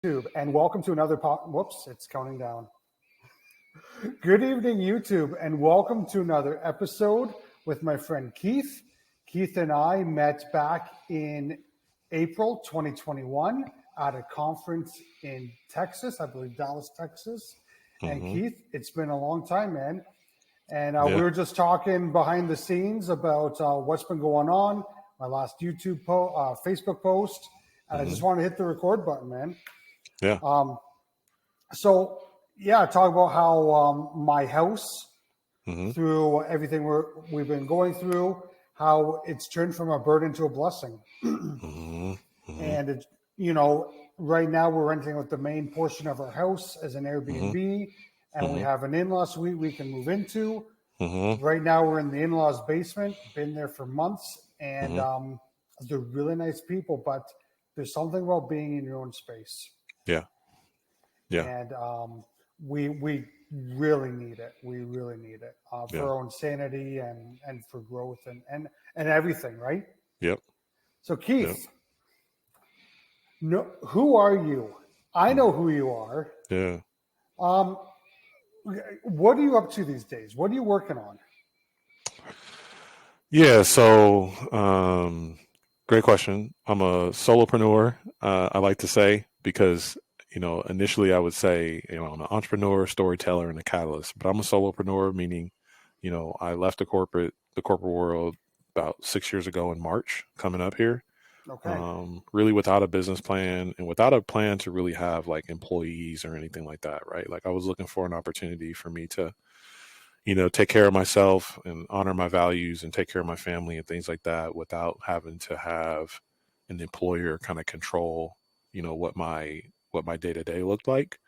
YouTube, and welcome to another whoops, it's counting down. Good evening, YouTube, and welcome to another episode with my friend Keith. Keith and I met back in April 2021 at a conference in Texas, I believe Dallas, Texas. And Keith, it's been a long time, man. And we were just talking behind the scenes about what's been going on, my last YouTube Facebook post. And I just want to hit the record button, man. Yeah. Talk about how my house, through everything we've been going through, how it's turned from a burden to a blessing. And it's, right now we're renting out the main portion of our house as an Airbnb, and we have an in-law suite we can move into. Right now we're in the in-laws basement, been there for months, and they're really nice people, but there's something about being in your own space. Yeah. And we really need it. We really need it for our own sanity and for growth and everything, right? Yep. So Keith, who are you? I know who you are. Yeah. What are you up to these days? What are you working on? Yeah. So, great question. I'm a solopreneur. I like to say, because, initially I would say, I'm an entrepreneur, storyteller, and a catalyst, but I'm a solopreneur, meaning, I left the corporate world about 6 years ago in March, coming up here. Okay. Really without a business plan and without a plan to really have like employees or anything like that, right? Like I was looking for an opportunity for me to, take care of myself and honor my values and take care of my family and things like that without having to have an employer kind of control, what my day-to-day looked like.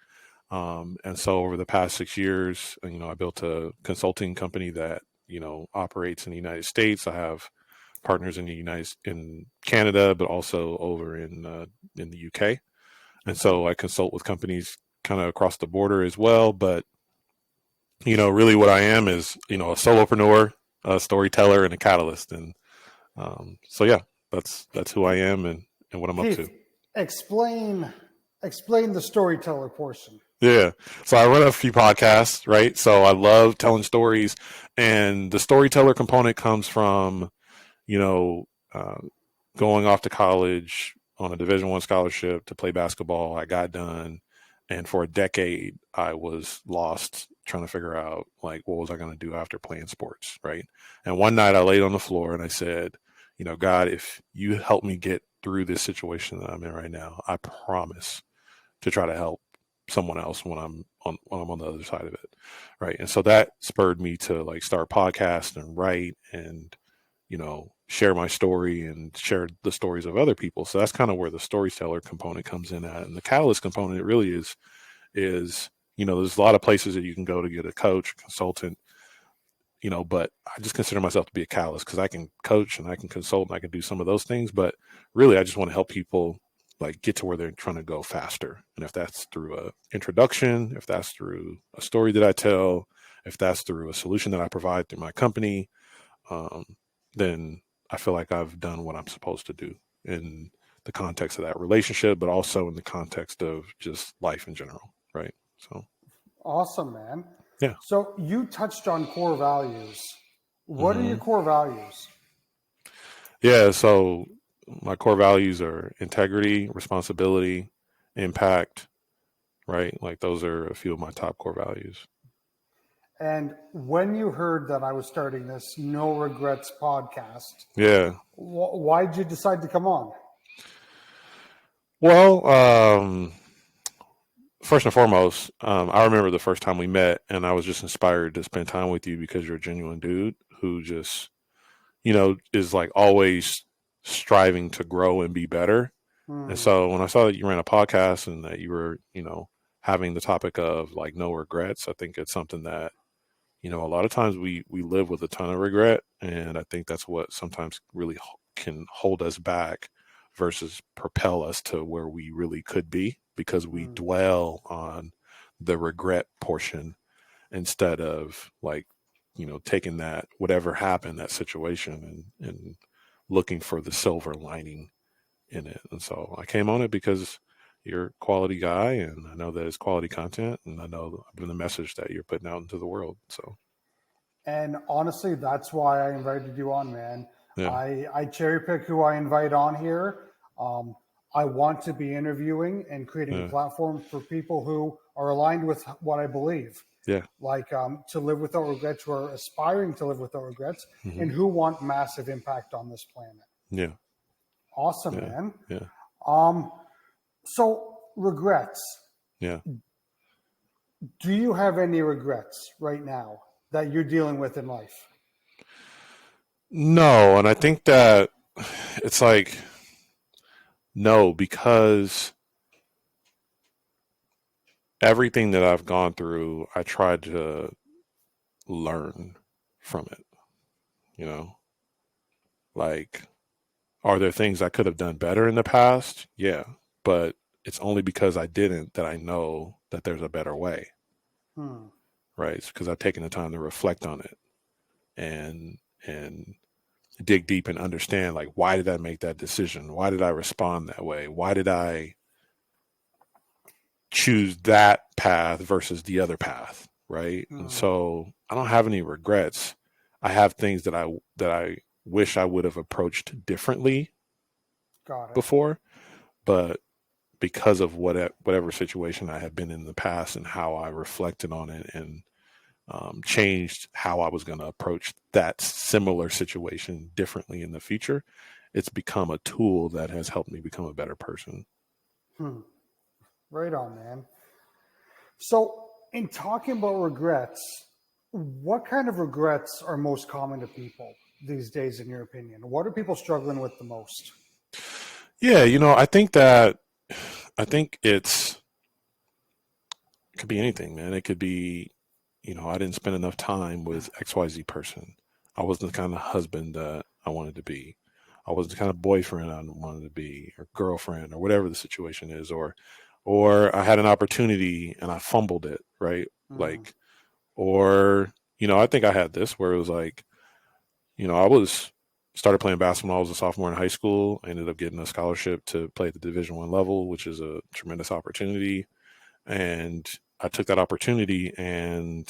And so over the past 6 years, I built a consulting company that, operates in the United States. I have partners in Canada, but also over in the UK. And so I consult with companies kind of across the border as well. But, really what I am is, a solopreneur, a storyteller, and a catalyst. And that's who I am and what I'm Keith, up to. Explain the storyteller portion. Yeah. So I run a few podcasts, right? So I love telling stories, and the storyteller component comes from, going off to college on a Division I scholarship to play basketball. I got done, and for a decade I was lost trying to figure out like what was I going to do after playing sports, right? And one night I laid on the floor and I said, God, if you help me get through this situation that I'm in right now, I promise to try to help someone else when I'm on the other side of it, right? And so that spurred me to like start podcasts and write and share my story and share the stories of other people. So that's kind of where the storyteller component comes in at. And the catalyst component really is, there's a lot of places that you can go to get a coach, a consultant, but I just consider myself to be a catalyst because I can coach and I can consult and I can do some of those things. But really, I just want to help people like get to where they're trying to go faster. And if that's through a introduction, if that's through a story that I tell, if that's through a solution that I provide through my company, then I feel like I've done what I'm supposed to do in the context of that relationship, but also in the context of just life in general, right? So awesome, man. Yeah. So you touched on core values. What are your core values? Yeah. So my core values are integrity, responsibility, impact, right? Like those are a few of my top core values. And when you heard that I was starting this No Regrets podcast, why did you decide to come on? Well, first and foremost, I remember the first time we met, and I was just inspired to spend time with you because you're a genuine dude who just, is like always striving to grow and be better. And so when I saw that you ran a podcast and that you were, having the topic of like no regrets, I think it's something that, a lot of times we live with a ton of regret. And I think that's what sometimes really can hold us back versus propel us to where we really could be, because we dwell on the regret portion instead of like, taking that, whatever happened, that situation and looking for the silver lining in it. And so I came on it because, you're a quality guy, and I know that it's quality content, and I know the message that you're putting out into the world. So, And honestly, that's why I invited you on, man. yeah, I cherry pick who I invite on here. I want to be interviewing and creating a yeah, platform for people who are aligned with what I believe, yeah, like to live without regrets, who are aspiring to live without regrets, hmm, and who want massive impact on this planet. yeah, Awesome, yeah, man. yeah, So regrets. yeah. Do you have any regrets right now that you're dealing with in life? No, and I think that it's like no, because everything that I've gone through, I tried to learn from it. You know, like, are there things I could have done better in the past? Yeah, but it's only because I didn't that I know that there's a better way, Hmm. right? It's because I've taken the time to reflect on it and dig deep and understand, like, why did I make that decision? Why did I respond that way? Why did I choose that path versus the other path, right? And Hmm. so I don't have any regrets. I have things that I wish I would have approached differently Got it. before, but because of whatever situation I had been in the past and how I reflected on it and changed how I was going to approach that similar situation differently in the future, it's become a tool that has helped me become a better person. Hmm. Right on, man. So, in talking about regrets, what kind of regrets are most common to people these days, in your opinion? What are people struggling with the most? Yeah, I think it could be anything, man. It could be, I didn't spend enough time with XYZ person. I wasn't the kind of husband that I wanted to be. I wasn't the kind of boyfriend I wanted to be, or girlfriend, or whatever the situation is, or I had an opportunity and I fumbled it, right? Hmm. Like, or I think I had this where it was like, I was started playing basketball when I was a sophomore in high school. I ended up getting a scholarship to play at the Division 1 level, which is a tremendous opportunity. And I took that opportunity, and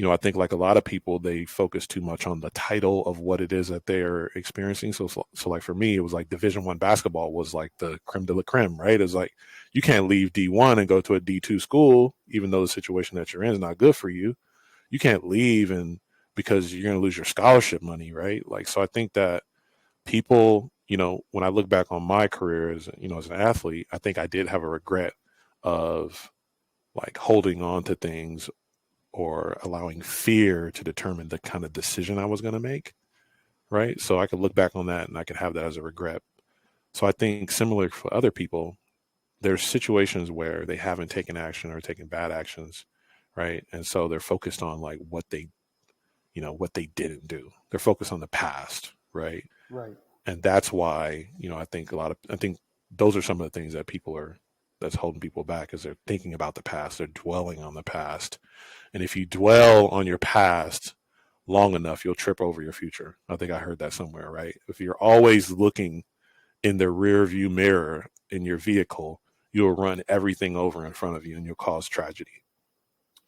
I think like a lot of people, they focus too much on the title of what it is that they're experiencing. So like for me, it was like Division 1 basketball was like the creme de la creme, right? It's like you can't leave D1 and go to a D2 school, even though the situation that you're in is not good for you. You can't leave and because you're going to lose your scholarship money, right? Like, so I think that people, when I look back on my career as an athlete, I think I did have a regret of like holding on to things or allowing fear to determine the kind of decision I was going to make. Right. So I could look back on that and I could have that as a regret. So I think similar for other people, there's situations where they haven't taken action or taken bad actions. Right. And so they're focused on like what they didn't do. They're focused on the past. Right. Right. And that's why, I think those are some of the things that that's holding people back is they're thinking about the past. They're dwelling on the past. And if you dwell on your past long enough, you'll trip over your future. I think I heard that somewhere, right? If you're always looking in the rear view mirror in your vehicle, you'll run everything over in front of you and you'll cause tragedy.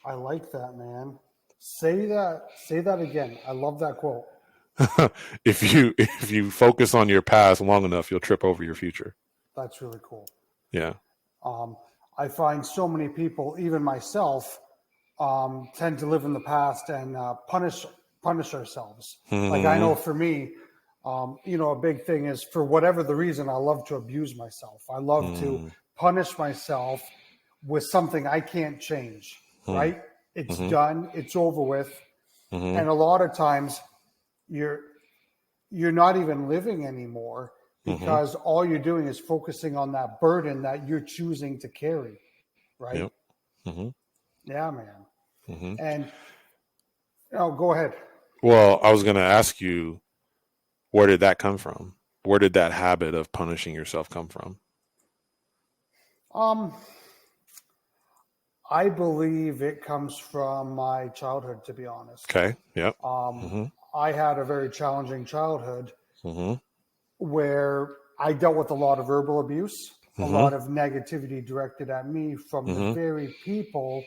I like that, man. Say that. Say that again. I love that quote. if you focus on your past long enough, you'll trip over your future. That's really cool. Yeah. Um, I find so many people, even myself, tend to live in the past and punish ourselves. Like I Mm-hmm. know for me, a big thing is for whatever the reason, I love to abuse myself. I love to punish myself with something I can't change. Right? It's Mm-hmm. done. It's over with. Mm-hmm. And a lot of times, you're you're not even living anymore Mm-hmm. because all you're doing is focusing on that burden that you're choosing to carry. Right? Yep. Mm-hmm. Yeah, man. Mm-hmm. And go ahead. Well, I was going to ask you, where did that come from? Where did that habit of punishing yourself come from? Um, I believe it comes from my childhood, to be honest. Okay. Yep. Um, Mm-hmm. I had a very challenging childhood Mm-hmm. where I dealt with a lot of verbal abuse. a lot of negativity directed at me from the very people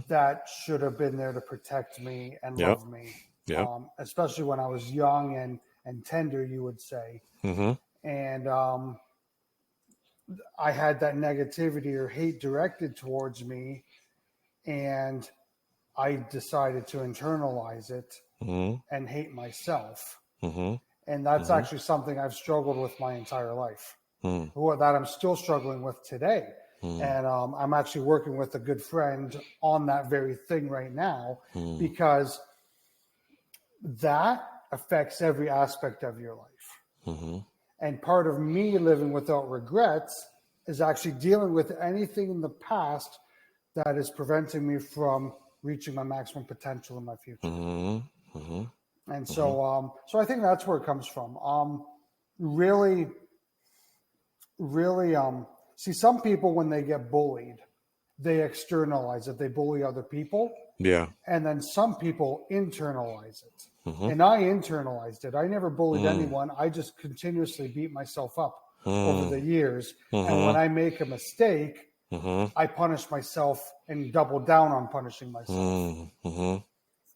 that should have been there to protect me and love me. Yep. Especially when I was young and tender, you would say. And I had that negativity or hate directed towards me, and I decided to internalize it and hate myself. And that's actually something I've struggled with my entire life, that I'm still struggling with today. And I'm actually working with a good friend on that very thing right now, because that affects every aspect of your life. And part of me living without regrets is actually dealing with anything in the past that is preventing me from reaching my maximum potential in my future. And so I think that's where it comes from. Really, see, some people, when they get bullied, they externalize it. They bully other people. Yeah. And then some people internalize it. And I internalized it. I never bullied anyone. I just continuously beat myself up over the years. And when I make a mistake, I punish myself and double down on punishing myself.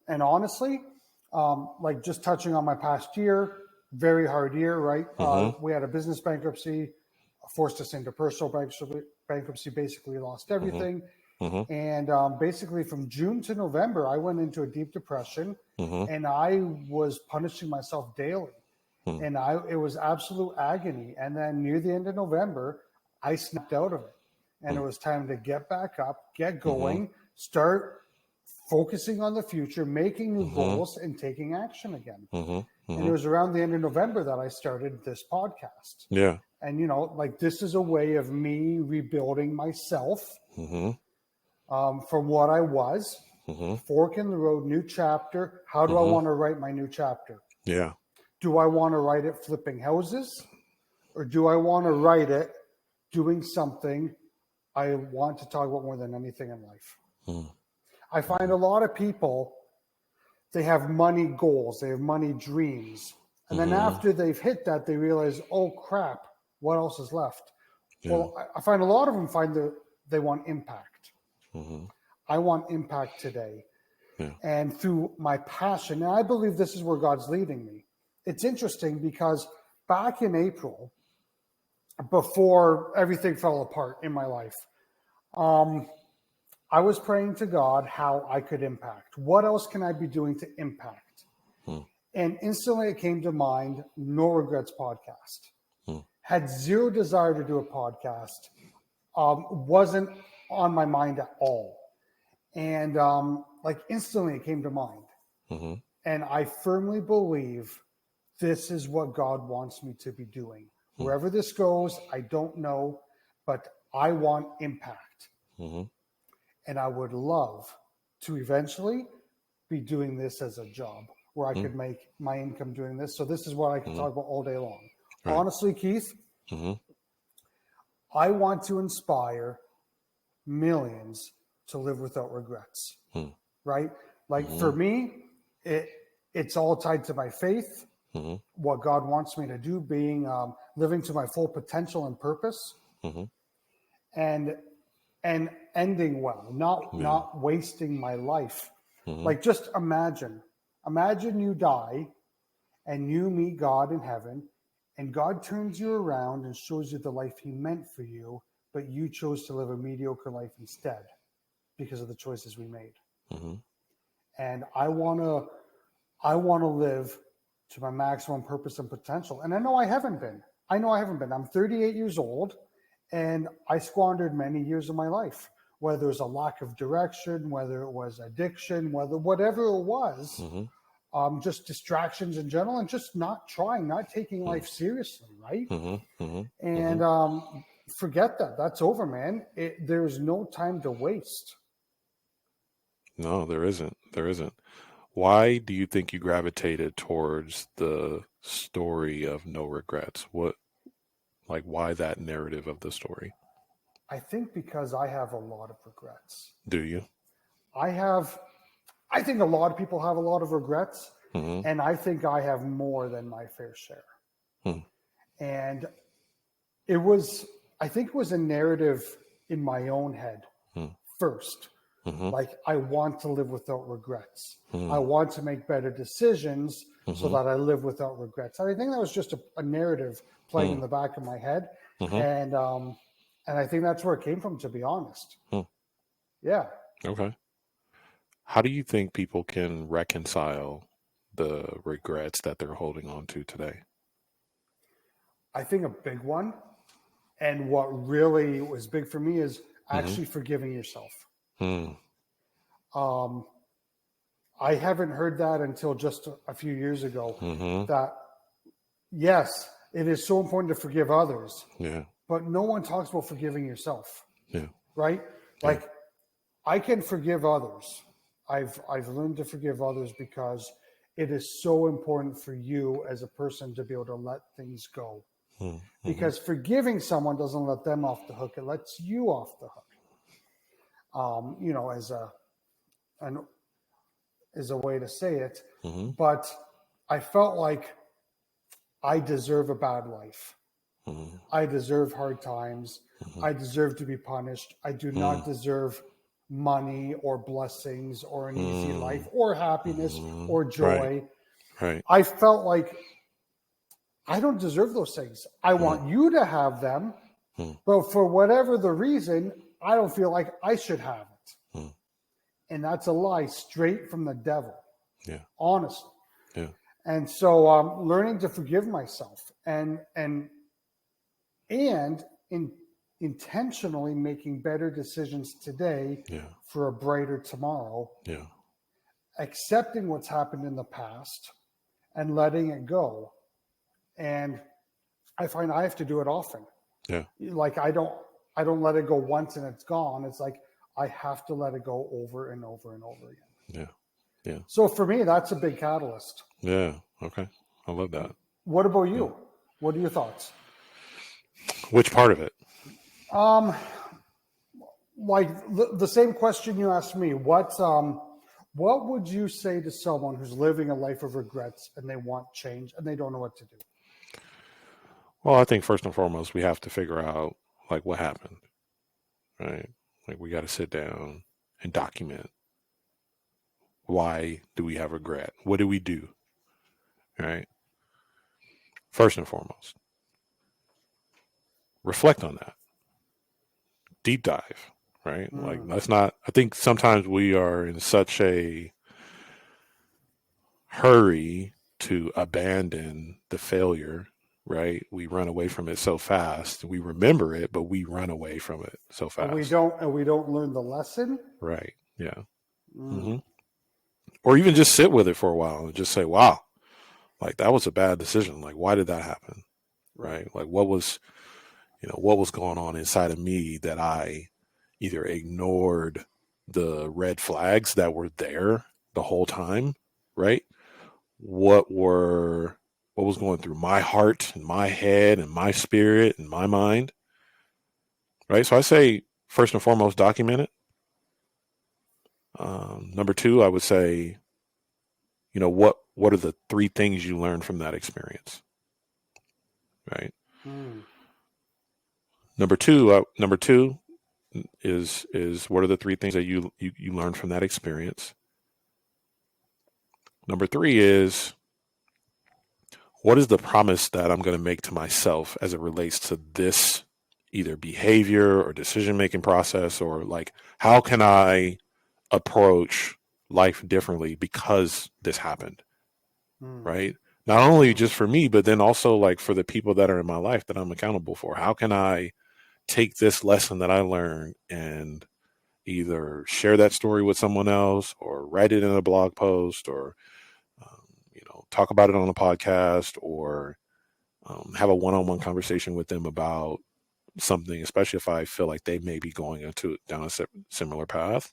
And honestly, like just touching on my past year, very hard year, right? We had a business bankruptcy, forced us into personal bankruptcy, basically lost everything. And basically from June to November, I went into a deep depression, and I was punishing myself daily. And it was absolute agony. And then near the end of November, I snapped out of it. And it was time to get back up, get going, start focusing on the future, making new goals, and taking action again. And it was around the end of November that I started this podcast. Yeah. And, like, this is a way of me rebuilding myself from what I was, fork in the road, new chapter. How do I want to write my new chapter? Yeah. Do I want to write it flipping houses, or do I want to write it doing something I want to talk about more than anything in life? I find a lot of people, they have money goals, they have money dreams. And then after they've hit that, they realize, oh crap, what else is left? Yeah. Well, I find a lot of them they want impact. I want impact today. Yeah. And through my passion, and I believe this is where God's leading me. It's interesting because back in April, before everything fell apart in my life, I was praying to God how I could impact. What else can I be doing to impact? And instantly it came to mind, No Regrets podcast. Had zero desire to do a podcast. Wasn't on my mind at all. And like instantly it came to mind. And I firmly believe this is what God wants me to be doing. Wherever this goes, I don't know, but I want impact. And I would love to eventually be doing this as a job where I could make my income doing this. So this is what I can talk about all day long. Right. Honestly, Keith, I want to inspire millions to live without regrets, right? Like for me, it's all tied to my faith, what God wants me to do, being living to my full potential and purpose, and ending well, not wasting my life. Like just imagine you die and you meet God in heaven, and God turns you around and shows you the life he meant for you, but you chose to live a mediocre life instead because of the choices we made. And I want to live to my maximum purpose and potential. And I know I haven't been. I'm 38 years old, and I squandered many years of my life, whether it was a lack of direction, whether it was addiction, whatever it was, just distractions in general, and just not taking life seriously, right? And forget that. That's over, man. There's no time to waste. No, there isn't. Why do you think you gravitated towards the story of No Regrets? Why that narrative of the story? I think because I have a lot of regrets. Do you? I think a lot of people have a lot of regrets, and I think I have more than my fair share. And it was I think it was a narrative in my own head first. Like, I want to live without regrets. I want to make better decisions so that I live without regrets. I think that was just a narrative playing in the back of my head. And I think that's where it came from, to be honest. Yeah. Okay. How do you think people can reconcile the regrets that they're holding on to today? I think a big one, and what really was big for me, is actually forgiving yourself. I haven't heard that until just a few years ago, that yes, it is so important to forgive others, but no one talks about forgiving yourself. Right? Like, I can forgive others. I've learned to forgive others because it is so important for you as a person to be able to let things go. Because forgiving someone doesn't let them off the hook; it lets you off the hook. You know, as a way to say it. But I felt like I deserve a bad life. I deserve hard times. I deserve to be punished. I do not deserve money or blessings or an easy life or happiness or joy. Right. I felt like I don't deserve those things. I want you to have them, but for whatever the reason, I don't feel like I should have it. And that's a lie straight from the devil. Honestly. And so learning to forgive myself and intentionally making better decisions today for a brighter tomorrow. Accepting what's happened in the past and letting it go. And I find I have to do it often. Like, I don't let it go once and it's gone. It's like I have to let it go over and over and over again. So for me, that's a big catalyst. Okay. I love that. What about you? What are your thoughts? Which part of it? Like the same question you asked me. What would you say to someone who's living a life of regrets and they want change and they don't know what to do? Well, I think first and foremost, we have to figure out, like, what happened, right? Like, we got to sit down and document. Why do we have regret? What do we do? Right? First and foremost, reflect on that. Deep dive, right? Like, that's not, I think sometimes we are in such a hurry to abandon the failure, right? We run away from it so fast. We remember it, but we run away from it so fast. And we don't learn the lesson. Right. Yeah. Or even just sit with it for a while and just say, wow, like, that was a bad decision. Like, why did that happen? Right. Like, what was going on inside of me that I either ignored the red flags that were there the whole time, right? What was going through my heart and my head and my spirit and my mind, right? So I say, first and foremost, document it. Number two, I would say, what are the three things you learned from that experience, right? Number two is what are the three things that you learned from that experience? Number three is, what is the promise that I'm going to make to myself as it relates to this either behavior or decision-making process, or like, how can I approach life differently because this happened, right? Not only just for me, but then also like for the people that are in my life that I'm accountable for. How can I take this lesson that I learned and either share that story with someone else or write it in a blog post or, talk about it on a podcast or have a one-on-one conversation with them about something, especially if I feel like they may be going down a similar path,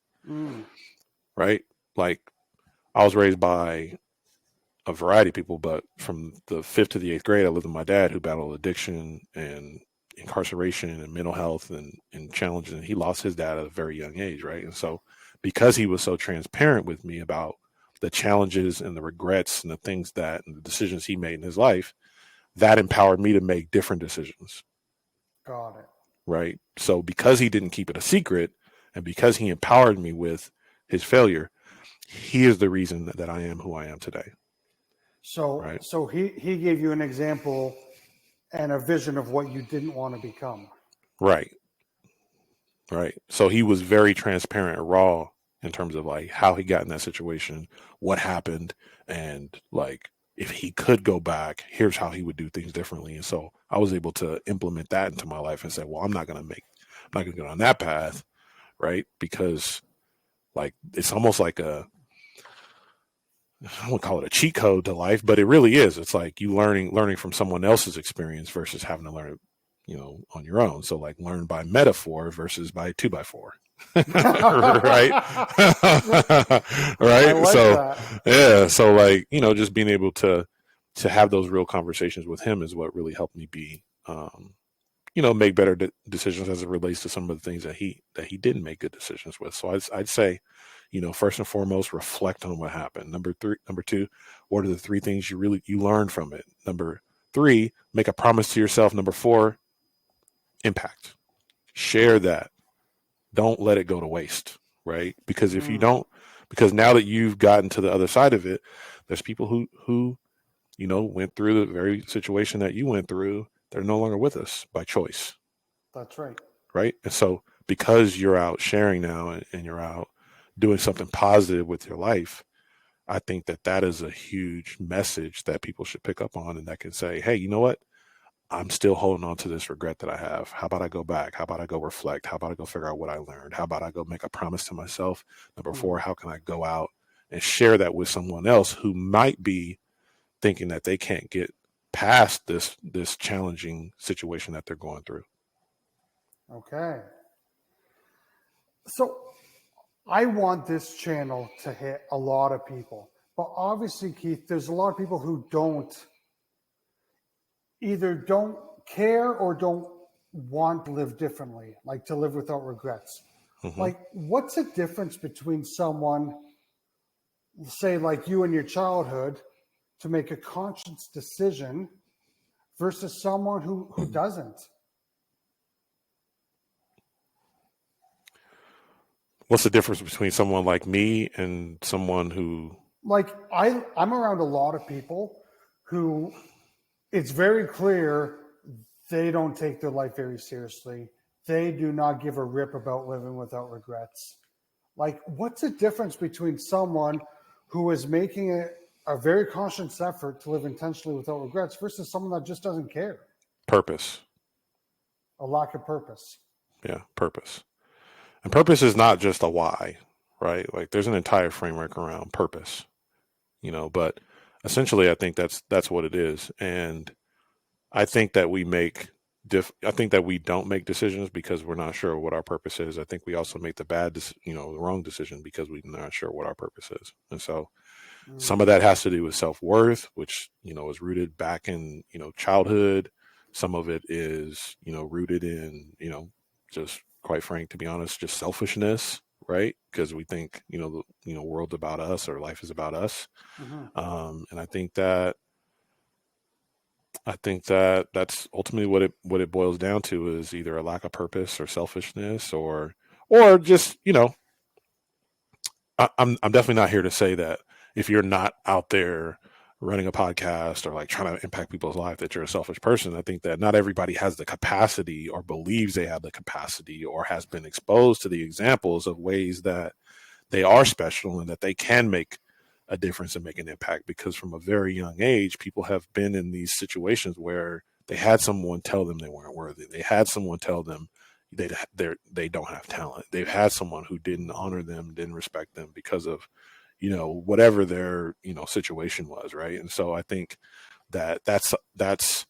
right? Like, I was raised by a variety of people, but from the 5th to the 8th grade, I lived with my dad, who battled addiction and incarceration and mental health and challenges. And he lost his dad at a very young age, right? And so because he was so transparent with me about the challenges and the regrets and the things and the decisions he made in his life, that empowered me to make different decisions. Got it. right? So because he didn't keep it a secret and because he empowered me with his failure, he is the reason that I am who I am today. So, Right. so he gave you an example and a vision of what you didn't want to become. Right. Right. So he was very transparent and raw in terms of like how he got in that situation, what happened, and like if he could go back, here's how he would do things differently. And so I was able to implement that into my life and say, well, I'm not going to go down that path. Right. Because like it's almost like I wouldn't call it a cheat code to life, but it really is. It's like you learning from someone else's experience versus having to learn it, on your own. So like learn by metaphor versus by 2x4. Right. I Right. like So that. yeah. So like, just being able to have those real conversations with him is what really helped me be, make better decisions as it relates to some of the things that he didn't make good decisions with. So I'd say, first and foremost, reflect on what happened. Number two, what are the three things you learned from it? Number three, make a promise to yourself. Number four, impact. Share that. Don't let it go to waste, right? Because if you don't, because now that you've gotten to the other side of it, there's people who went through the very situation that you went through. They're no longer with us by choice. That's right. Right. And so because you're out sharing now and you're out doing something positive with your life, I think that is a huge message that people should pick up on and that can say, hey, you know what? I'm still holding on to this regret that I have. How about I go back? How about I go reflect? How about I go figure out what I learned? How about I go make a promise to myself? Number four, how can I go out and share that with someone else who might be thinking that they can't get past this challenging situation that they're going through? Okay. So I want this channel to hit a lot of people. But obviously, Keith, there's a lot of people who either don't care or don't want to live differently, like to live without regrets. Mm-hmm. Like, what's the difference between someone, say, like you in your childhood, to make a conscious decision versus someone who doesn't? What's the difference between someone like me and someone who... Like, I'm around a lot of people who it's very clear they don't take their life very seriously. They do not give a rip about living without regrets. Like, what's the difference between someone who is making a very conscious effort to live intentionally without regrets versus someone that just doesn't care? Purpose. A lack of purpose. Yeah, purpose. And purpose is not just a why, right? Like there's an entire framework around purpose, but essentially I think that's what it is. And I think that I think that we don't make decisions because we're not sure what our purpose is. I think we also make the wrong decision because we're not sure what our purpose is. And so some of that has to do with self-worth, which, is rooted back in, childhood. Some of it is, rooted in, just quite frank, to be honest, just selfishness, right? Because we think, the world's about us or life is about us. Mm-hmm. And I think that that's ultimately what it boils down to is either a lack of purpose or selfishness or just, I'm definitely not here to say that if you're not out there running a podcast or like trying to impact people's life that you're a selfish person. I think that not everybody has the capacity or believes they have the capacity or has been exposed to the examples of ways that they are special and that they can make a difference and make an impact, because from a very young age, people have been in these situations where they had someone tell them they weren't worthy. They had someone tell them they don't have talent. They've had someone who didn't honor them, didn't respect them because of, whatever their, situation was. Right. And so I think that that's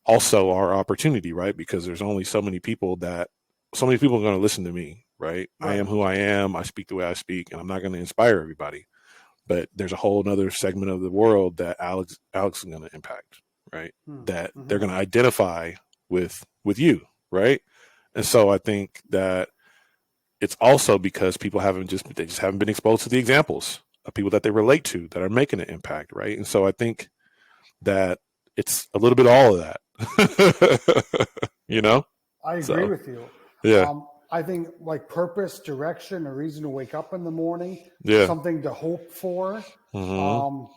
also our opportunity, right? Because there's only so many people are going to listen to me. Right. I am who I am. I speak the way I speak, and I'm not going to inspire everybody. But there's a whole other segment of the world that Alex is going to impact, right? That they're going to identify with you, right? And so I think that it's also because people they just haven't been exposed to the examples of people that they relate to that are making an impact, right? And so I think that it's a little bit all of that, I agree So, with you. yeah. I think like purpose, direction, a reason to wake up in the morning, Yeah. something to hope for. Mm-hmm. Um,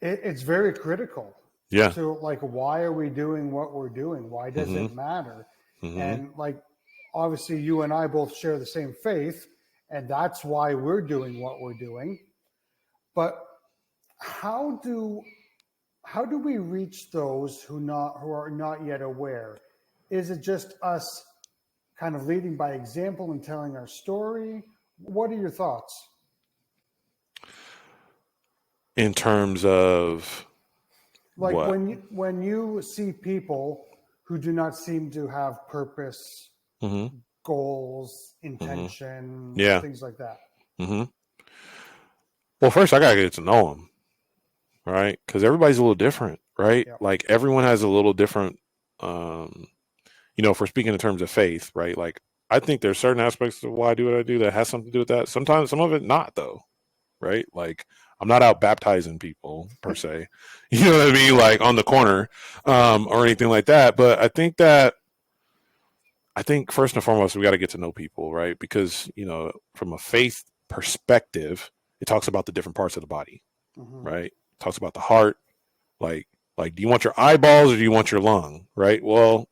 it's very critical Yeah. to like, why are we doing what we're doing? Why does Mm-hmm. it matter? Mm-hmm. And like, obviously you and I both share the same faith, and that's why we're doing what we're doing. But how do we reach those who are not yet aware? Is it just us kind of leading by example and telling our story? What are your thoughts? In terms of Like what? when you see people who do not seem to have purpose, Mm-hmm. goals, Mm-hmm. intention, Yeah. things like that. Mm-hmm. Well, first I gotta get to know them, right? Because everybody's a little different, right? Yeah. Like everyone has a little different. Um, if we're speaking in terms of faith, right? Like I think there's certain aspects of why I do what I do that has something to do with that. Sometimes some of it not though, right? Like I'm not out baptizing people per se, you know what I mean? Like on the corner, or anything like that. But I think first and foremost, we got to get to know people, right? Because, from a faith perspective, it talks about the different parts of the body, Mm-hmm. right? It talks about the heart. Like, do you want your eyeballs or do you want your lung, right? Well,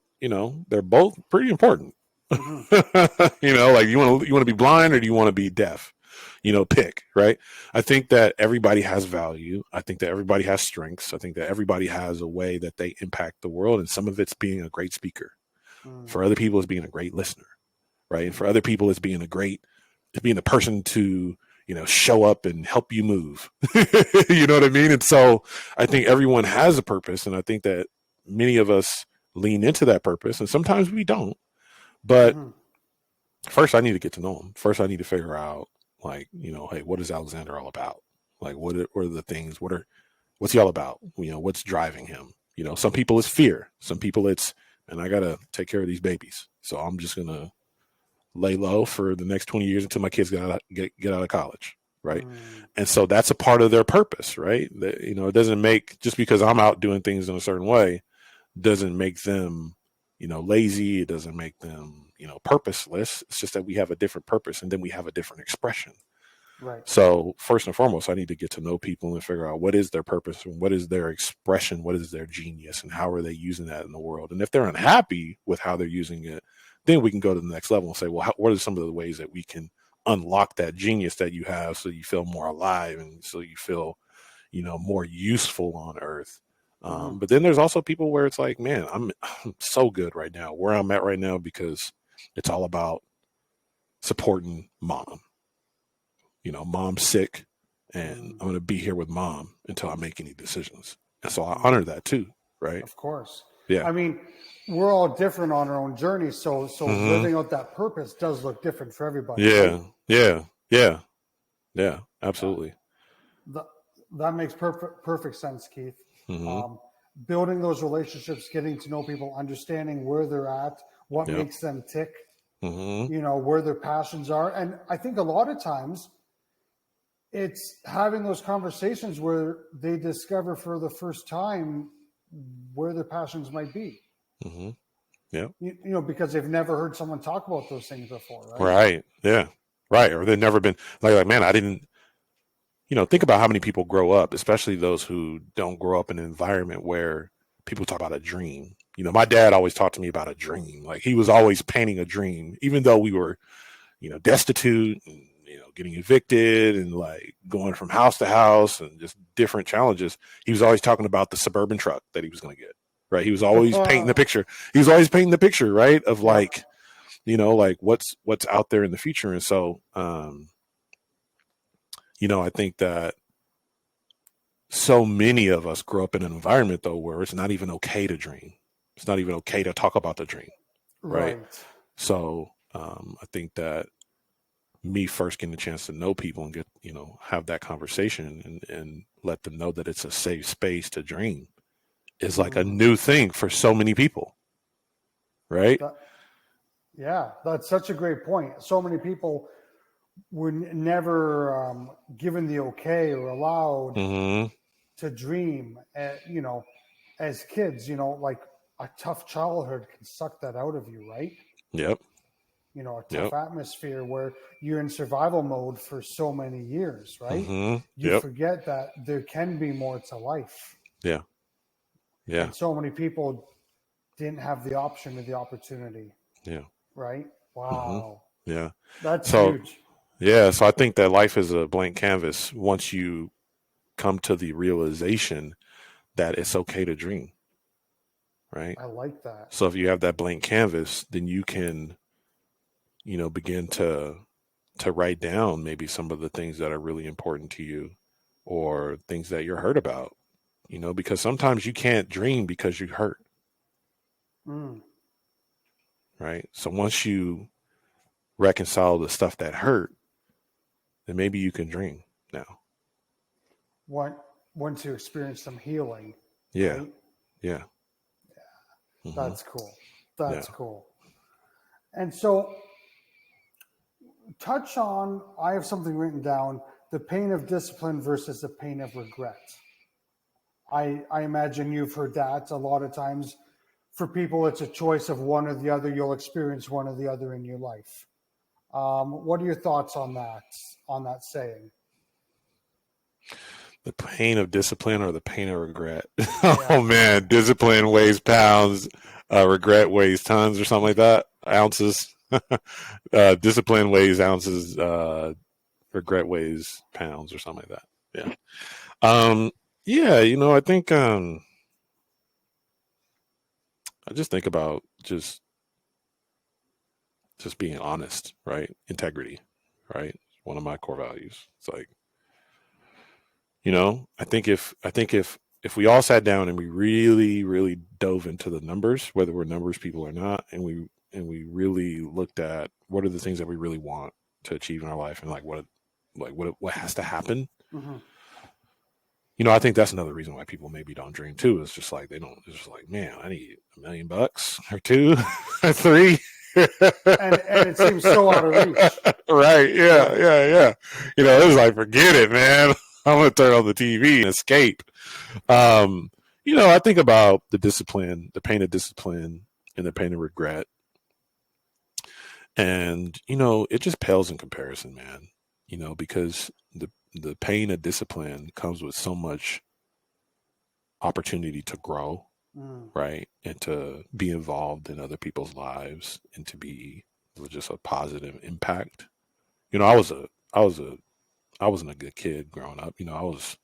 they're both pretty important. Mm-hmm. Like you want to be blind or do you want to be deaf? Pick, right? I think that everybody has value. I think that everybody has strengths. I think that everybody has a way that they impact the world. And some of it's being a great speaker. Mm-hmm. For other people, it's being a great listener, right? And for other people, it's being the person to, show up and help you move. You know what I mean? And so I think everyone has a purpose. And I think that many of us lean into that purpose and sometimes we don't. But Mm-hmm. first I need to get to know them. First I need to figure out like, hey, what is Alexander all about? Like, what are the things, what's he all about? What's driving him? Some people it's fear. Some people it's, and I got to take care of these babies. So I'm just going to lay low for the next 20 years until my kids get out of college. Right. Mm-hmm. And so that's a part of their purpose, right? That, it doesn't make, just because I'm out doing things in a certain way, doesn't make them, lazy. It doesn't make them, purposeless. It's just that we have a different purpose and then we have a different expression. Right. So first and foremost, I need to get to know people and figure out what is their purpose and what is their expression, what is their genius, and how are they using that in the world. And if they're unhappy with how they're using it, then we can go to the next level and say, well, what are some of the ways that we can unlock that genius that you have so you feel more alive and so you feel, more useful on earth. Mm-hmm. But then there's also people where it's like, man, I'm so good right now where I'm at right now because it's all about supporting mom. Mom's sick and Mm-hmm. I'm going to be here with mom until I make any decisions. And so I Mm-hmm. honor that too. Right. Of course. Yeah. I mean, we're all different on our own journey. So Mm-hmm. living out that purpose does look different for everybody, right? Yeah. Yeah. Yeah. Yeah. Yeah. Absolutely. That makes perfect sense, Keith. Mm-hmm. Um, Building those relationships, getting to know people, understanding where they're at, what Yep. makes them tick, Mm-hmm. where their passions are. And I think a lot of times it's having those conversations where they discover for the first time where their passions might be. Mm-hmm. Yeah. Because they've never heard someone talk about those things before, right? Right. Yeah. Right. Or they've never been like, man, I didn't, think about how many people grow up, especially those who don't grow up in an environment where people talk about a dream. My dad always talked to me about a dream. Like he was always painting a dream, even though we were, destitute and, getting evicted and like going from house to house and just different challenges. He was always talking about the suburban truck that he was going to get. Right. He was always painting the picture. He was always painting the picture, right, of like, like what's out there in the future. And so, I think that so many of us grow up in an environment though where it's not even okay to dream. It's not even okay to talk about the dream, right? Right. So I think that me first getting a chance to know people and get have that conversation and let them know that it's a safe space to dream is like a Mm. new thing for so many people, right? Yeah, that's such a great point. So many people were never given the okay or allowed Mm-hmm. to dream, as kids, like a tough childhood can suck that out of you, right? Yep. You know, a tough Yep. atmosphere where you're in survival mode for so many years, right? You Yep. forget that there can be more to life. Yeah. Yeah. And so many people didn't have the option or the opportunity. Yeah. Right? Wow. Yeah. That's So, huge. yeah. So I think that life is a blank canvas once you come to the realization that it's okay to dream. Right. I like that. So if you have that blank canvas, then you can, begin to write down maybe some of the things that are really important to you or things that you're hurt about, because sometimes you can't dream because you're hurt. Mm. Right. So once you reconcile the stuff that hurt, then maybe you can dream now. Once you experience some healing. Yeah. Right? Yeah. That's cool. That's Yeah. cool. And so touch on, I have something written down, the pain of discipline versus the pain of regret. I imagine you've heard that a lot of times. For people, it's a choice of one or the other. You'll experience one or the other in your life. What are your thoughts on that saying? The pain of discipline or the pain of regret? Oh man, discipline weighs pounds, regret weighs tons or something like that. Ounces. Discipline weighs ounces, regret weighs pounds or something like that. Yeah. Yeah, I think I just think about just being honest, right? Integrity, right? One of my core values. It's like, I think if we all sat down and we really, really dove into the numbers, whether we're numbers people or not, and we really looked at what are the things that we really want to achieve in our life and what has to happen. Mm-hmm. I think that's another reason why people maybe don't dream too. It's just like it's just like, man, I need $1 million or $2 or $3. and it seems so out of reach. Right. Yeah. It's like, forget it, man. I'm going to turn on the TV and escape. I think about the discipline, the pain of discipline and the pain of regret. And, it just pales in comparison, man, because the pain of discipline comes with so much opportunity to grow, right? And to be involved in other people's lives and to be just a positive impact. I wasn't a good kid growing up. I was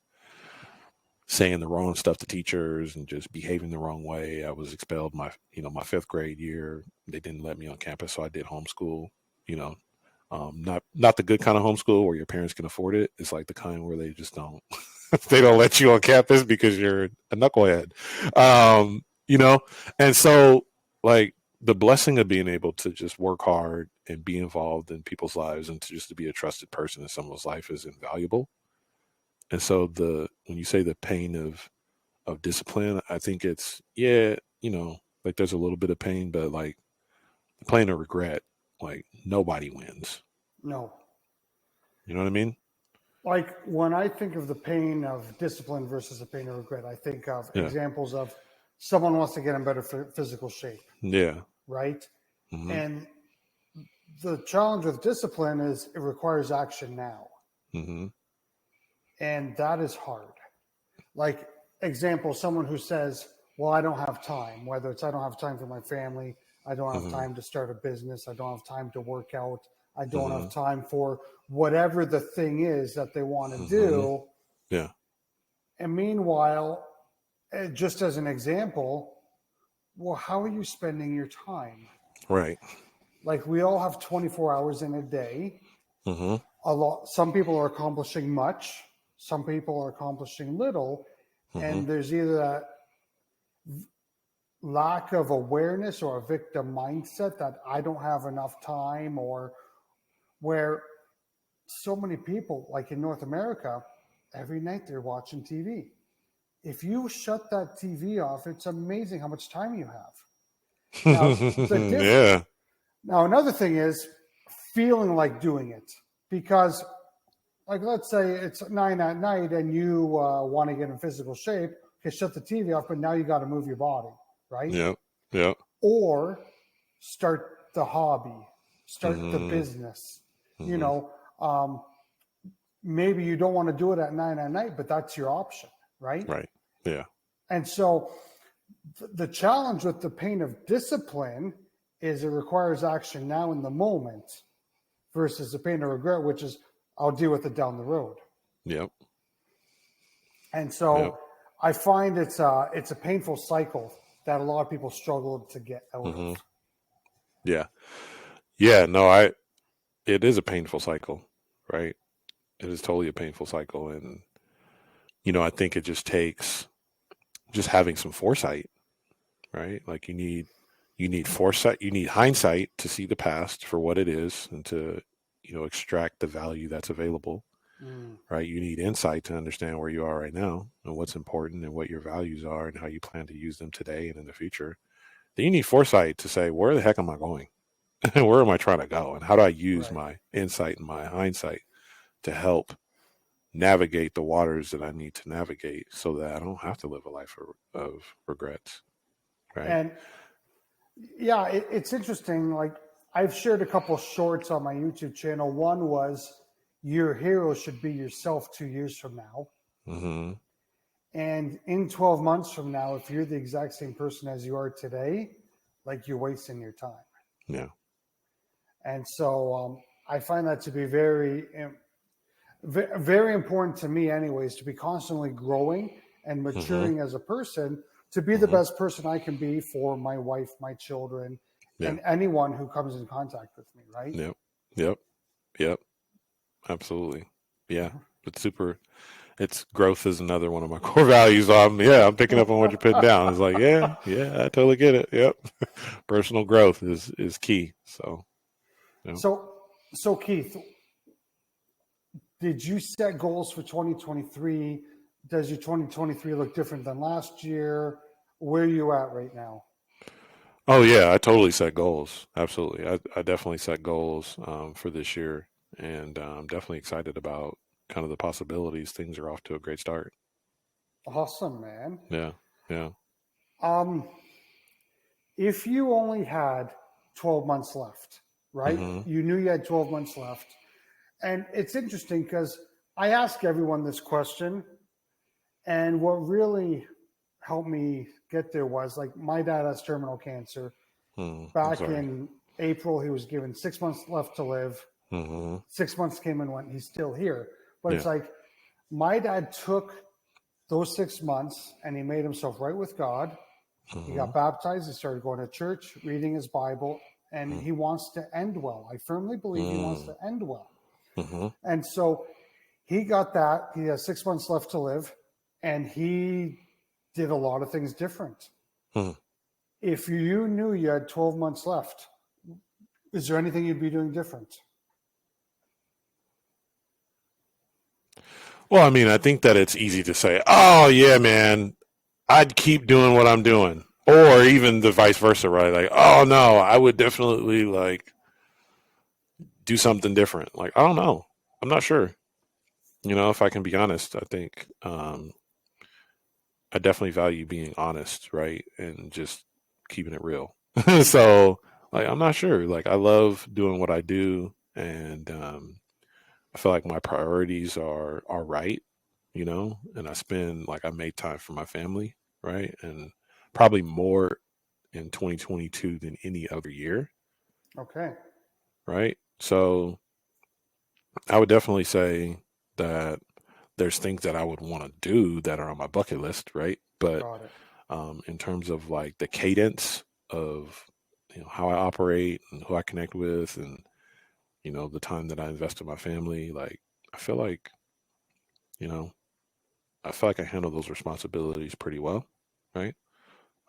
saying the wrong stuff to teachers and just behaving the wrong way. I was expelled my 5th grade year. They didn't let me on campus, so I did homeschool. Not the good kind of homeschool where your parents can afford it. It's like the kind where they just don't they don't let you on campus because you're a knucklehead. And so like the blessing of being able to just work hard and be involved in people's lives and to be a trusted person in someone's life is invaluable. And so when you say the pain of discipline, I think it's, like there's a little bit of pain, but like the pain of regret, like nobody wins. No. You know what I mean? Like when I think of the pain of discipline versus the pain of regret, I think of examples of someone wants to get in better physical shape. Yeah. Right. Mm-hmm. And the challenge with discipline is it requires action now. Mm-hmm. And that is hard. Like example, someone who says, well, I don't have time, whether it's I don't have time for my family, I don't have time to start a business, I don't have time to work out, I don't have time for whatever the thing is that they want to do. Yeah. And meanwhile, just as an example, well, how are you spending your time? Right. Like we all have 24 hours in a day. Some people are accomplishing much. Some people are accomplishing little. And there's either that lack of awareness or a victim mindset that I don't have enough time, or where so many people, like in North America, every night they're watching TV. If you shut that TV off, it's amazing how much time you have. Now, Now, another thing is feeling like doing it, because like, let's say it's 9 at night and you want to get in physical shape. Okay, shut the TV off, but now you got to move your body, right? Yeah. Yeah. or start the hobby, start the Mm-hmm. business. You Mm-hmm. know, maybe you don't want to do it at 9 at night, but that's your option, right? Right. Yeah. And so the challenge with the pain of discipline is it requires action now in the moment versus the pain of regret, which is I'll deal with it down the road. Yep. And so Yep. I find it's a painful cycle that a lot of people struggle to get out Mm-hmm. of. Yeah. Yeah. No, it is a painful cycle, right? It is totally a painful cycle. And, I think it just takes just having some foresight, right? Like you need foresight, you need hindsight to see the past for what it is and to, extract the value that's available, right? You need insight to understand where you are right now and what's important and what your values are and how you plan to use them today and in the future. Then you need foresight to say, where the heck am I going? Where am I trying to go? And how do I use Right. my insight and my hindsight to help navigate the waters that I need to navigate so that I don't have to live a life of regrets, right? And yeah, it's interesting. Like I've shared a couple shorts on my YouTube channel. One was your hero should be yourself 2 years from now. Mm-hmm. And in 12 months from now, if you're the exact same person as you are today, like you're wasting your time. Yeah. And so I find that to be very, very important to me anyways, to be constantly growing and maturing as a person, to be the best person I can be for my wife, my children, and anyone who comes in contact with me, right? Yep. Absolutely. Yeah. It's growth is another one of my core values. I'm picking up on what you're putting down. It's like, yeah, I totally get it. Yep. Personal growth is key. So, So Keith, did you set goals for 2023? Does your 2023 look different than last year? Where are you at right now? oh yeah, I totally set goals. Absolutely. I definitely set goals for this year, and I'm definitely excited about kind of the possibilities. Things are off to a great start. Awesome, man. Yeah. Yeah. If you only had 12 months left, right? Mm-hmm. You knew you had 12 months left. And it's interesting because I ask everyone this question, and what really helped me get there was like my dad has terminal cancer. Back in April, he was given 6 months left to live. 6 months came and went. He's still here. But it's like my dad took those 6 months and he made himself right with God. He got baptized. He started going to church, reading his Bible, and he wants to end well. I firmly believe he wants to end well. And so he got that. He has 6 months left to live, and he did a lot of things different. If you knew you had 12 months left, is there anything you'd be doing different? Well, I mean, I think that it's easy to say, oh, yeah, man, I'd keep doing what I'm doing. Or even the vice versa, right? Like, oh, no, I would definitely, like, do something different. Like, I don't know. I'm not sure. If I can be honest, I think I definitely value being honest, right? And just keeping it real. So, like, I'm not sure. Like, I love doing what I do. And I feel like my priorities are right, and I made time for my family, right? And probably more in 2022 than any other year. Okay. Right. So I would definitely say that there's things that I would want to do that are on my bucket list. Right. But Got it. in terms of like the cadence of, how I operate and who I connect with and, the time that I invest in my family, like, I feel like, you know, I handle those responsibilities pretty well, right?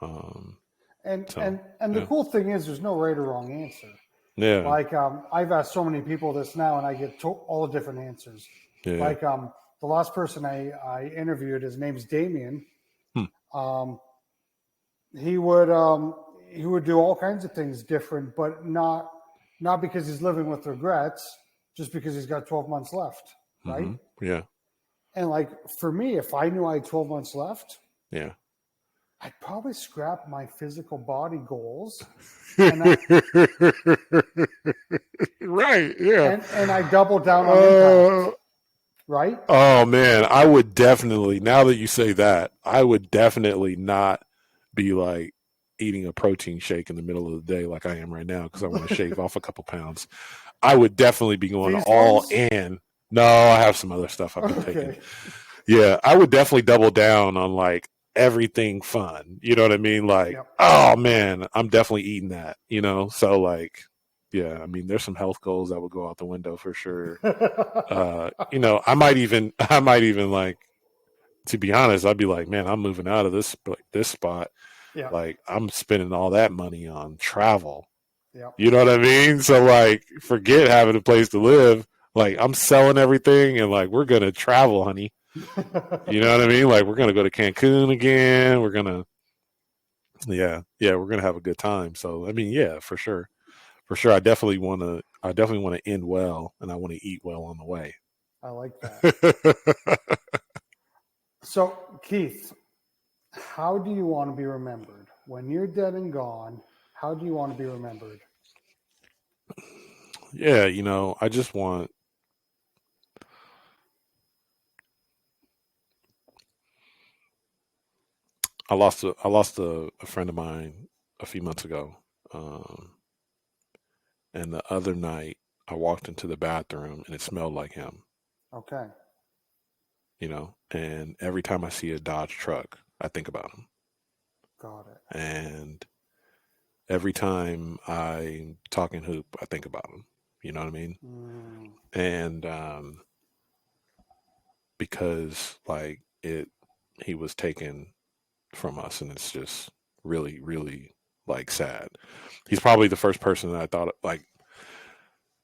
And So and the yeah, cool thing is, there's no right or wrong answer. yeah, Like I've asked so many people this now, and I get all different answers. yeah. Like the last person I interviewed, his name's Damien. Hmm. He would do all kinds of things different, but not because he's living with regrets, just because he's got 12 months left, right? Yeah, And like for me, if I knew I had 12 months left, yeah, I'd probably scrap my physical body goals. Right. Yeah. And I double down on impact. Right? Oh man, I would definitely, now that you say that, I would definitely not be like eating a protein shake in the middle of the day like I am right now because I want to shave off a couple pounds. I would definitely be going These all ones? in. No, I have some other stuff I've been taking. Okay. Yeah, I would definitely double down on like everything fun. You know what I mean? Like, Yep. oh man, I'm definitely eating that, you know? So like, yeah, I mean, there's some health goals that would go out the window for sure. You know, I might even like, to be honest, I'd be like, man, I'm moving out of this spot. Yeah. Like, I'm spending all that money on travel. Yeah. You know what I mean? So like, forget having a place to live. Like, I'm selling everything and like, we're gonna travel, honey. You know what I mean? Like, we're gonna go to Cancun again. We're gonna, yeah, we're gonna have a good time. So I mean, yeah, for sure. I definitely want to end well, and I want to eat well on the way. I like that. So, Keith, how do you want to be remembered? When you're dead and gone, how do you want to be remembered? Yeah, you know, I just want I lost a friend of mine a few months ago. And the other night I walked into the bathroom and it smelled like him. Okay. You know, and every time I see a Dodge truck, I think about him. Got it. And every time I'm talking hoop, I think about him. You know what I mean? And because like he was taken from us, and it's just really, really like sad. He's probably the first person that I thought like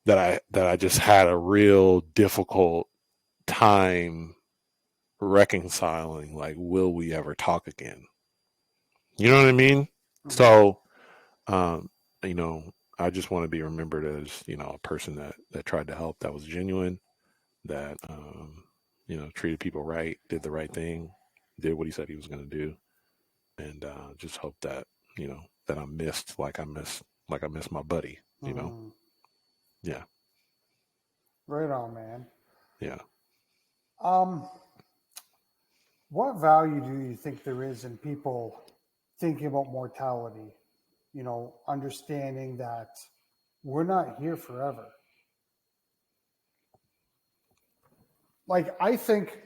that I just had a real difficult time reconciling. Like, will we ever talk again? You know what I mean? Mm-hmm. So, you know, I just want to be remembered as, you know, a person that tried to help, that was genuine, that, you know, treated people right, did the right thing, did what he said he was going to do. And just hope that, you know, that I'm missed like I miss my buddy, you know? Yeah. Right on, man. Yeah. What value do you think there is in people thinking about mortality? You know, understanding that we're not here forever. Like, I think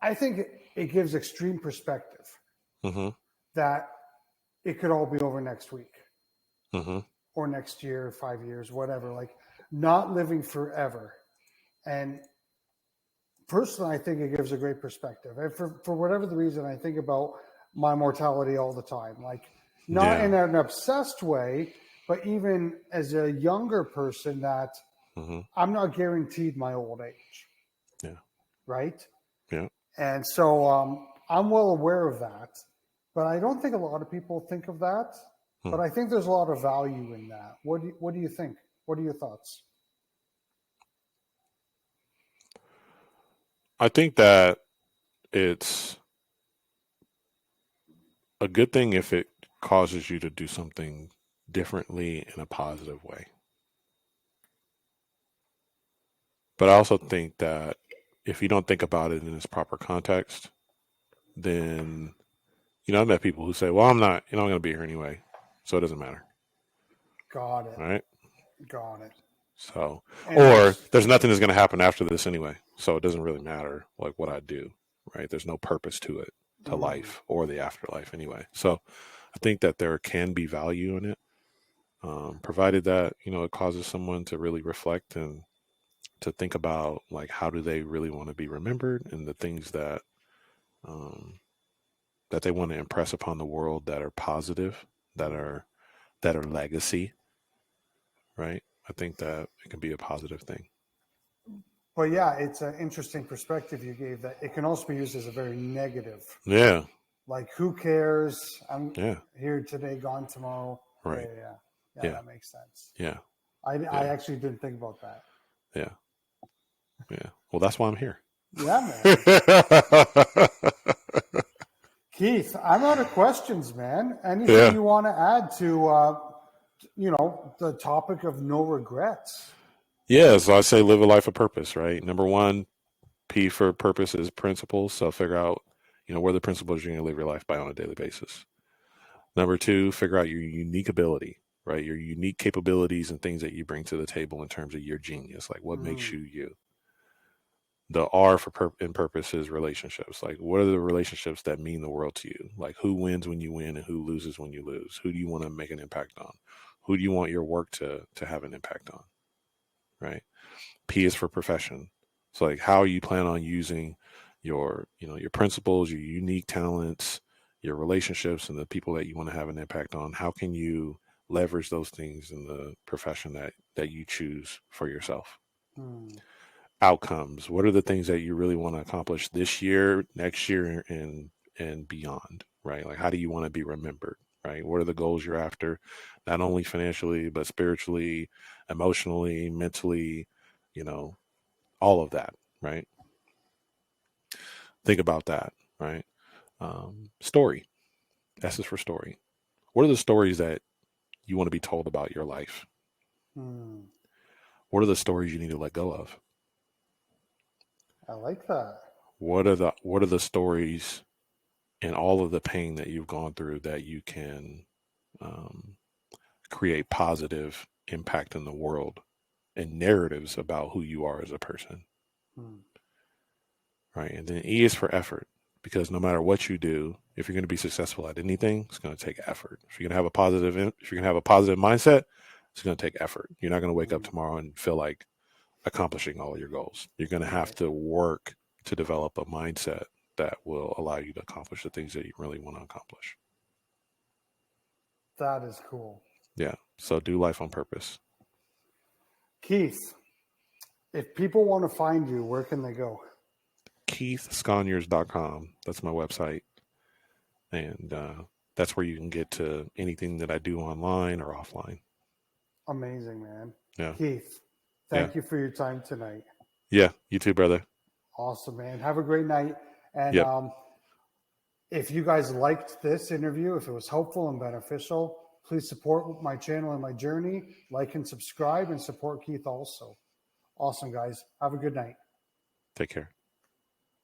it gives extreme perspective that it could all be over next week or next year, 5 years, whatever. Like, not living forever. And personally, I think it gives a great perspective. And for whatever the reason, I think about my mortality all the time. Like, not in an obsessed way, but even as a younger person, that I'm not guaranteed my old age. Yeah. Right? Yeah. And so I'm well aware of that. But I don't think a lot of people think of that. But I think there's a lot of value in that. What do you think? What are your thoughts? I think that it's a good thing if it causes you to do something differently in a positive way. But I also think that if you don't think about it in its proper context, then, you know, I've met people who say, well, I'm not, you know, I'm going to be here anyway, so it doesn't matter. Got it. Right? Got it. So, or there's nothing that's going to happen after this anyway, so it doesn't really matter like what I do, right? There's no purpose to it, to life or the afterlife anyway. So I think that there can be value in it, provided that, you know, it causes someone to really reflect and to think about like, how do they really want to be remembered, and the things that that they want to impress upon the world that are positive, that are legacy, right? I think that it can be a positive thing. But yeah, it's an interesting perspective you gave, that it can also be used as a very negative. Yeah. Like, who cares? I'm here today, gone tomorrow. Right. Yeah, that makes sense. Yeah. I actually didn't think about that. Yeah. Yeah. Well, that's why I'm here. Yeah, man. Keith, I'm out of questions, man. Anything Yeah. you want to add to, the topic of no regrets? Yeah. So I say live a life of purpose, right? Number one, P for purpose is principles. So figure out, what are the principles you're going to live your life by on a daily basis. Number two, figure out your unique ability, right? Your unique capabilities and things that you bring to the table in terms of your genius. Like what makes you you. The R for in purpose is relationships. Like what are the relationships that mean the world to you? Like who wins when you win and who loses when you lose? Who do you want to make an impact on? Who do you want your work to have an impact on? Right. P is for profession. So like how you plan on using your principles, your unique talents, your relationships and the people that you want to have an impact on. How can you leverage those things in the profession that you choose for yourself? Outcomes. What are the things that you really want to accomplish this year, next year, and beyond, right? Like how do you want to be remembered, right? What are the goals you're after, not only financially, but spiritually, emotionally, mentally, all of that, right? Think about that, right? Story. S is for story. What are the stories that you want to be told about your life? What are the stories you need to let go of? I like that. What are the stories and all of the pain that you've gone through that you can create positive impact in the world and narratives about who you are as a person? Right. And then E is for effort, because no matter what you do, if you're going to be successful at anything, it's going to take effort. If you're going to have a positive mindset, it's going to take effort. You're not going to wake up tomorrow and feel like accomplishing all of your goals. You're going to have to work to develop a mindset that will allow you to accomplish the things that you really want to accomplish. That is cool. Yeah. So do life on purpose. Keith, if people want to find you, where can they go? KeithSconiers.com. That's my website. And that's where you can get to anything that I do online or offline. Amazing, man. Yeah. Keith, thank you for your time tonight. Yeah. You too, brother. Awesome, man. Have a great night. And yep. If you guys liked this interview, if it was helpful and beneficial, please support my channel and my journey. Like and subscribe and support Keith also. Awesome, guys. Have a good night. Take care.